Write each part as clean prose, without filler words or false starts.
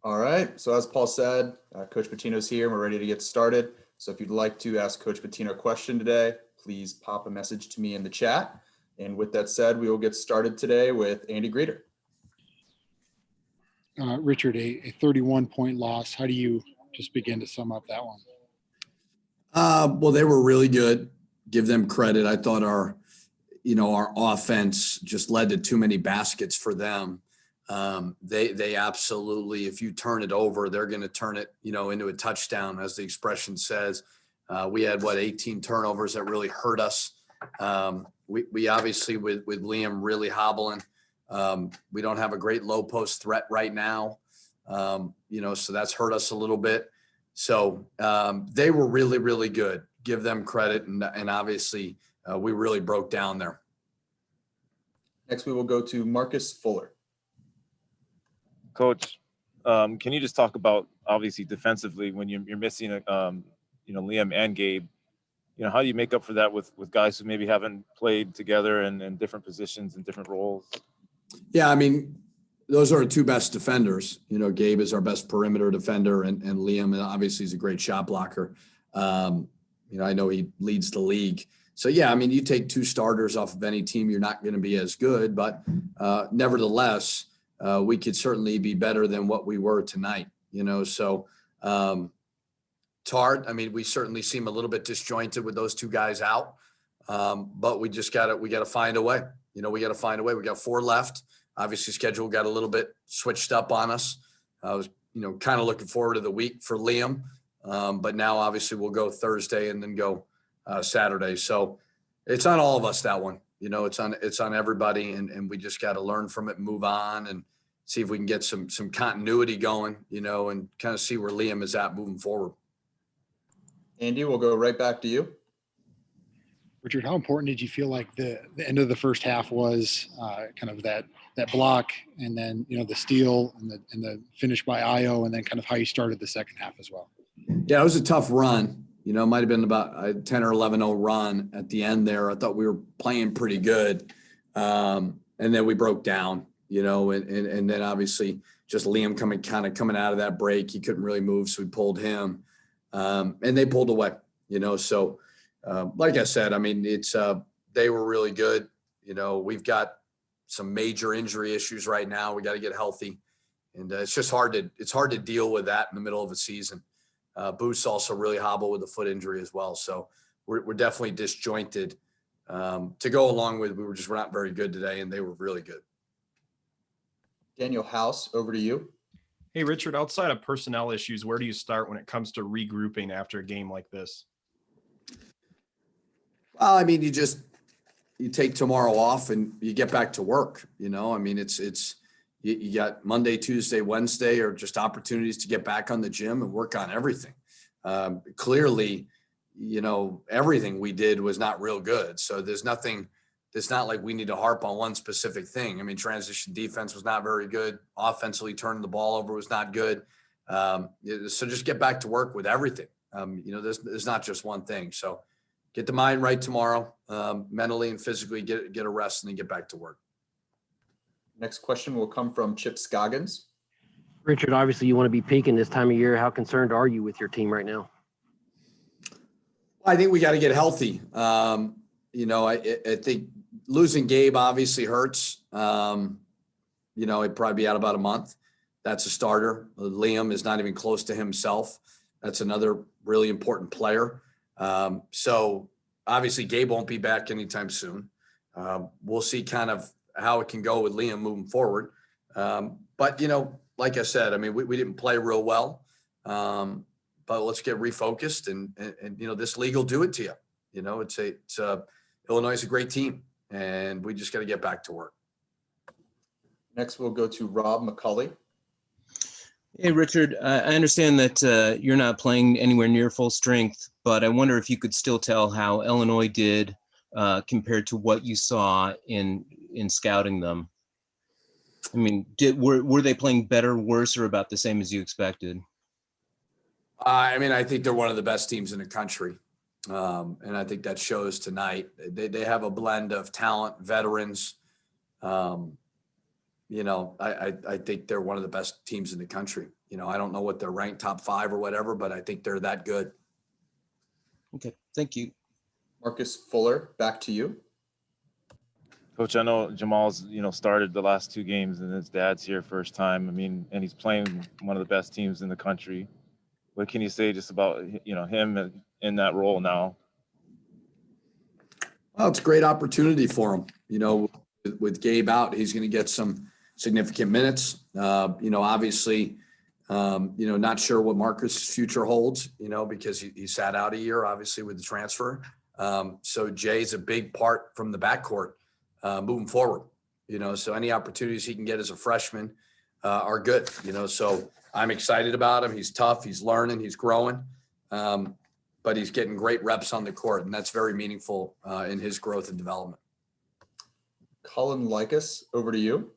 All right. So as Paul said, Coach Pitino's here. We're ready to get started. So if you'd like to ask Coach Pitino a question today, please pop a message to me in the chat. And with that said, we will get started today with Andy Greeter. Richard, a 31-point loss. How do you just begin to sum up that one? Well, they were really good. Give them credit. I thought our offense just led to too many baskets for them. They absolutely, if you turn it over, they're going to turn it, into a touchdown, as the expression says. We had 18 turnovers that really hurt us. We obviously with Liam really hobbling. We don't have a great low post threat right now. So that's hurt us a little bit. So they were really, really good. Give them credit. And obviously we really broke down there. Next, we will go to Marcus Fuller. Coach, can you just talk about, obviously defensively, when you're missing, Liam and Gabe, how do you make up for that with guys who maybe haven't played together in different positions and different roles? Yeah, Those are our two best defenders. Gabe is our best perimeter defender, and Liam obviously is a great shot blocker. I know he leads the league. So, yeah, you take two starters off of any team, you're not going to be as good. But nevertheless, we could certainly be better than what we were tonight, So it's hard. We certainly seem a little bit disjointed with those two guys out. But we just got to find a way. We got to find a way. We got 4 left. Obviously, schedule got a little bit switched up on us. I was, kind of looking forward to the week for Liam. But now, obviously, we'll go Thursday and then go Saturday. So it's on all of us, that one. It's on everybody. And we just got to learn from it, move on, and see if we can get some continuity going, and kind of see where Liam is at moving forward. Andy, we'll go right back to you. Richard, how important did you feel like the end of the first half was, kind of that block, and then the steal and the finish by Io, and then kind of how you started the second half as well? Yeah, it was a tough run. It might have been about a 10 or 11-0 run at the end there. I thought we were playing pretty good, and then we broke down. And then obviously just Liam coming out of that break, he couldn't really move, so we pulled him, and they pulled away. So. Like I said, they were really good. We've got some major injury issues right now. We got to get healthy, and it's just hard to deal with that in the middle of a season. Boots also really hobbled with a foot injury as well. So we're definitely disjointed. To go along with, we're not very good today, and they were really good. Daniel House, over to you. Hey, Richard, outside of personnel issues, where do you start when it comes to regrouping after a game like this? Well, you take tomorrow off and you get back to work. You got Monday, Tuesday, Wednesday, or just opportunities to get back on the gym and work on everything. Clearly, everything we did was not real good. So there's nothing. It's not like we need to harp on one specific thing. Transition defense was not very good. Offensively, turning the ball over was not good. So just get back to work with everything. There's not just one thing. So. Get the mind right tomorrow, mentally and physically, get a rest, and then get back to work. Next question will come from Chip Scoggins. Richard, obviously you want to be peaking this time of year. How concerned are you with your team right now? I think we got to get healthy. I think losing Gabe obviously hurts. He'd probably be out about a month. That's a starter. Liam is not even close to himself. That's another really important player. So obviously Gabe won't be back anytime soon. We'll see kind of how it can go with Liam moving forward. But, like I said, we didn't play real well. But let's get refocused and this league will do it to you. Illinois is a great team, and we just got to get back to work. Next, we'll go to Rob McCulley. Hey, Richard, I understand that you're not playing anywhere near full strength, but I wonder if you could still tell how Illinois did compared to what you saw in scouting them. Were they playing better, worse, or about the same as you expected? I think they're one of the best teams in the country. And I think that shows tonight. They have a blend of talent, veterans. I think they're one of the best teams in the country. I don't know what they're ranked top 5 or whatever, but I think they're that good. Okay, thank you. Marcus Fuller, back to you. Coach, I know Jamal's, started the last 2 games and his dad's here first time. I mean, and he's playing one of the best teams in the country. What can you say just about, him in that role now? Well, it's a great opportunity for him. With Gabe out, he's going to get some significant minutes. Obviously, not sure what Marcus' future holds, because he sat out a year, obviously, with the transfer. So Jay's a big part from the backcourt moving forward, so any opportunities he can get as a freshman are good, so I'm excited about him. He's tough, he's learning, he's growing, but he's getting great reps on the court, and that's very meaningful in his growth and development. Colin Likas, over to you.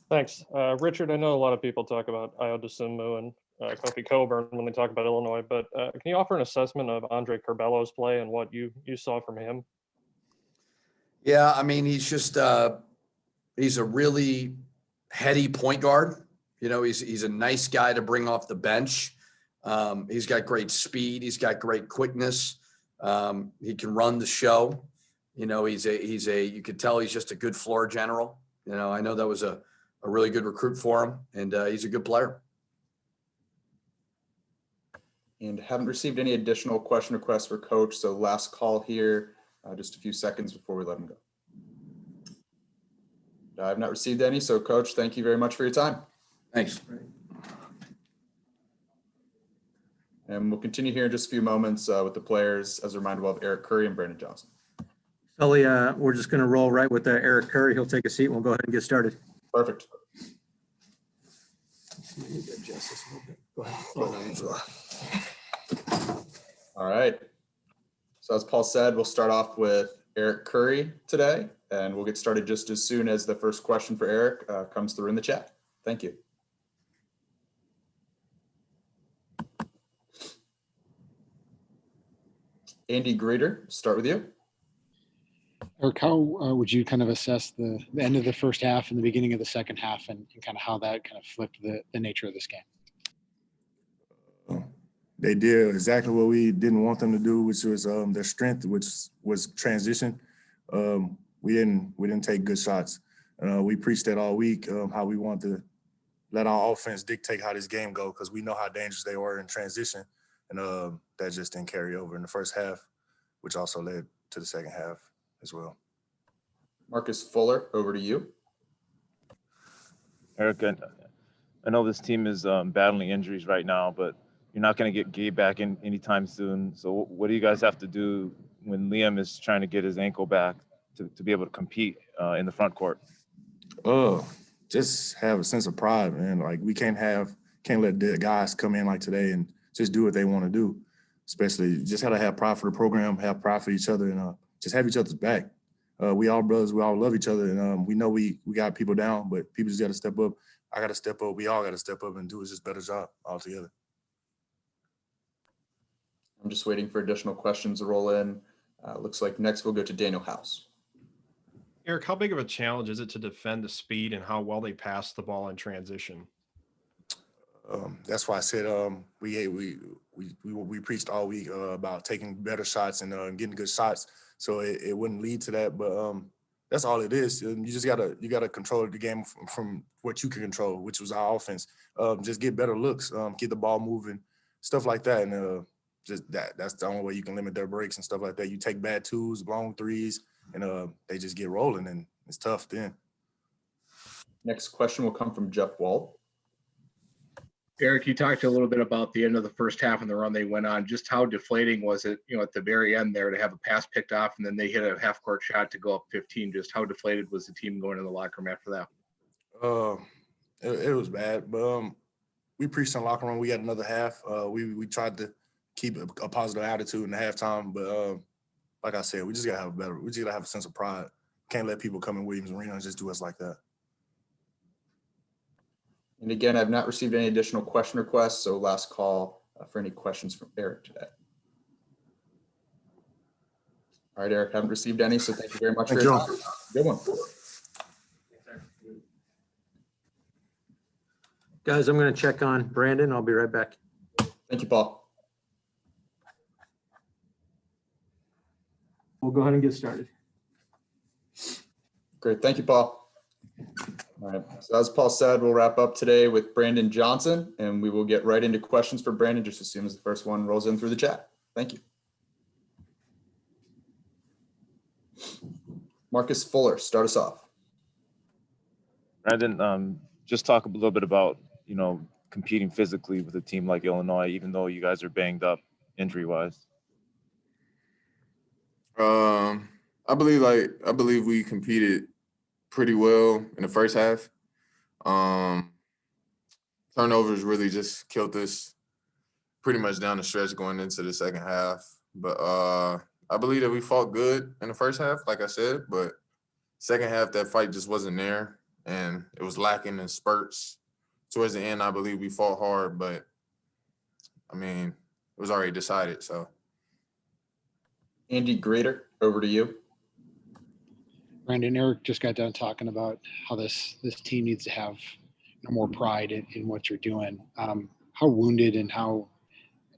Thanks. Richard, I know a lot of people talk about Io DeSimmu and Kofi Coburn when they talk about Illinois, but can you offer an assessment of Andre Curbello's play and what you saw from him? Yeah, I mean, he's just he's a really heady point guard. He's a nice guy to bring off the bench. He's got great speed. He's got great quickness. He can run the show. You could tell he's just a good floor general. I know that was a really good recruit for him, and he's a good player. And haven't received any additional question requests for Coach. So last call here, just a few seconds before we let him go. I have not received any. So Coach, thank you very much for your time. Thanks. And we'll continue here in just a few moments with the players. As a reminder, we'll have Eric Curry and Brandon Johnson. Sully, we're just going to roll right with Eric Curry. He'll take a seat and we'll go ahead and get started. Perfect. All right. So as Paul said, we'll start off with Eric Curry today, and we'll get started just as soon as the first question for Eric comes through in the chat. Thank you. Andy Greeter, start with you. Eric, how would you kind of assess the end of the first half and the beginning of the second half and kind of how that kind of flipped the nature of this game? They did exactly what we didn't want them to do, which was their strength, which was transition. We didn't take good shots. We preached that all week, how we want to let our offense dictate how this game go, because we know how dangerous they were in transition, and that just didn't carry over in the first half, which also led to the second half as well. Marcus Fuller, over to you. Eric, I know this team is battling injuries right now, but you're not going to get Gabe back in anytime soon. So what do you guys have to do when Liam is trying to get his ankle back to be able to compete in the front court? Just have a sense of pride, man. Like, we can't let the guys come in like today and just do what they want to do. Especially just gotta have pride for the program, have pride for each other, and just have each other's back. We all brothers, we all love each other, and we know we got people down, but people just got to step up. I got to step up. We all got to step up and do a just better job altogether. I'm just waiting for additional questions to roll in. Looks like next we'll go to Daniel House. Eric, how big of a challenge is it to defend the speed and how well they pass the ball in transition? That's why I said we preached all week about taking better shots and getting good shots, so it wouldn't lead to that. But that's all it is. You just gotta control the game from what you can control, which was our offense. Just get better looks, get the ball moving, stuff like that, and just that's the only way you can limit their breaks and stuff like that. You take bad twos, long threes, and they just get rolling, and it's tough then. Next question will come from Jeff Wald. Eric, you talked a little bit about the end of the first half and the run they went on. Just how deflating was it, at the very end there, to have a pass picked off and then they hit a half-court shot to go up 15? Just how deflated was the team going in the locker room after that? It was bad, but we preached in the locker room. We got another half. We tried to keep a positive attitude in the halftime, but like I said, we just gotta have a sense of pride. Can't let people come in Williams Arena and just do us like that. And again, I've not received any additional question requests, so last call for any questions from Eric today. All right, Eric, haven't received any, so thank you very much for your time. Good one. Guys, I'm going to check on Brandon. I'll be right back. Thank you, Paul. We'll go ahead and get started. Great. Thank you, Paul. All right. So as Paul said, we'll wrap up today with Brandon Johnson, and we will get right into questions for Brandon just as soon as the first one rolls in through the chat. Thank you. Marcus Fuller, start us off. Brandon, just talk a little bit about, competing physically with a team like Illinois, even though you guys are banged up injury-wise. I believe we competed pretty well in the first half. Turnovers really just killed us pretty much down the stretch going into the second half. But I believe that we fought good in the first half, like I said, but second half, that fight just wasn't there, and it was lacking in spurts. Towards the end, I believe we fought hard, but, it was already decided, so. Andy Grader, over to you. Brandon, Eric just got done talking about how this team needs to have more pride in what you're doing. How wounded and how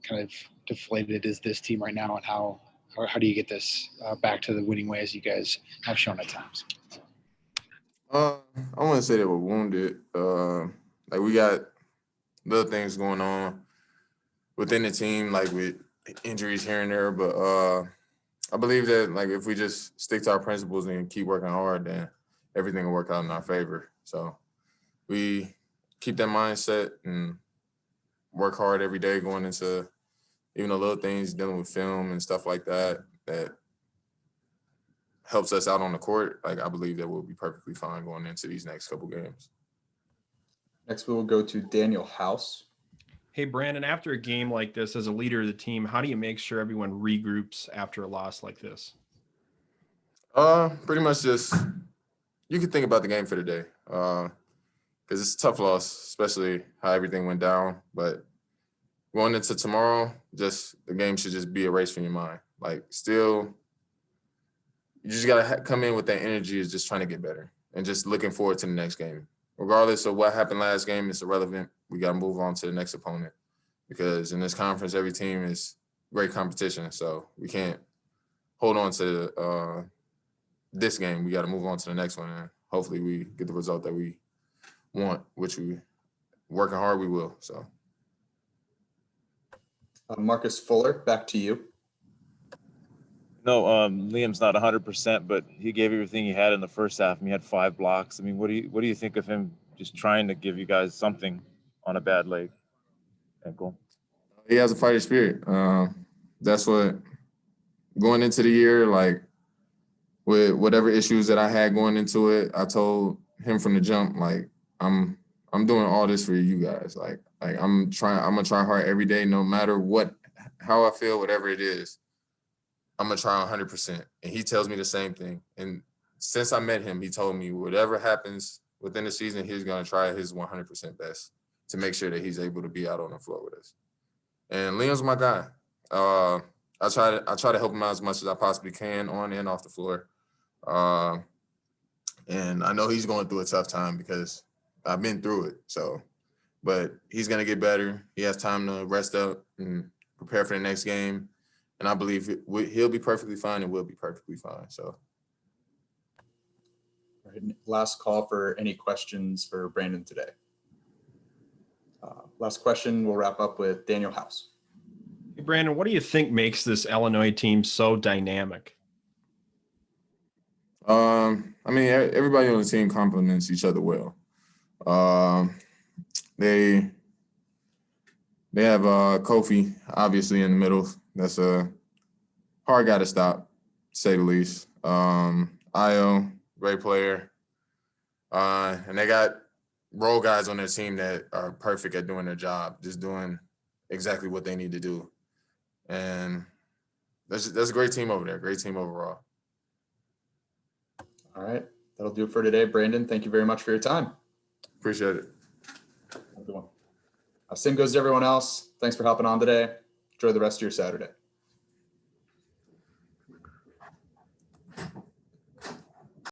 kind of deflated is this team right now, and how do you get this back to the winning ways you guys have shown at times? I wouldn't say that we're wounded. We got little things going on within the team, like with injuries here and there. But I believe that if we just stick to our principles and keep working hard, then everything will work out in our favor. So we keep that mindset and work hard every day going into even the little things, dealing with film and stuff like that, that helps us out on the court. I believe that we'll be perfectly fine going into these next couple games. Next, we will go to Daniel House. Hey, Brandon, after a game like this, as a leader of the team, how do you make sure everyone regroups after a loss like this? Pretty much just, you can think about the game for the day. Because it's a tough loss, especially how everything went down. But going into tomorrow, the game should just be erased from your mind. Still, you just got to come in with that energy is just trying to get better and just looking forward to the next game. Regardless of what happened last game, it's irrelevant. We got to move on to the next opponent because in this conference, every team is great competition. So we can't hold on to this game. We got to move on to the next one, and hopefully we get the result that we want, which we working hard, we will. So. Marcus Fuller, back to you. No, Liam's not 100%, but he gave everything he had in the first half. He had 5 blocks. What do you think of him just trying to give you guys something on a bad leg, ankle? He has a fighter spirit. That's what going into the year, with whatever issues that I had going into it, I told him from the jump, I'm doing all this for you guys. I'm gonna try hard every day, no matter how I feel, whatever it is. I'm going to try 100%. And he tells me the same thing. And since I met him, he told me whatever happens within the season, he's going to try his 100% best to make sure that he's able to be out on the floor with us. And Liam's my guy. I try to help him out as much as I possibly can on and off the floor. And I know he's going through a tough time because I've been through it. But he's going to get better. He has time to rest up and prepare for the next game. And I believe he'll be perfectly fine and we'll be perfectly fine. So. All right, last call for any questions for Brandon today. Last question, we'll wrap up with Daniel House. Hey, Brandon, what do you think makes this Illinois team so dynamic? Everybody on the team complements each other well. They have Kofi, obviously, in the middle. That's a hard guy to stop, to say the least. Io, great player. And they got role guys on their team that are perfect at doing their job, just doing exactly what they need to do. And that's a great team over there, great team overall. All right, that'll do it for today. Brandon, thank you very much for your time. Appreciate it. Have a good one. Same goes to everyone else. Thanks for hopping on today. Enjoy the rest of your Saturday.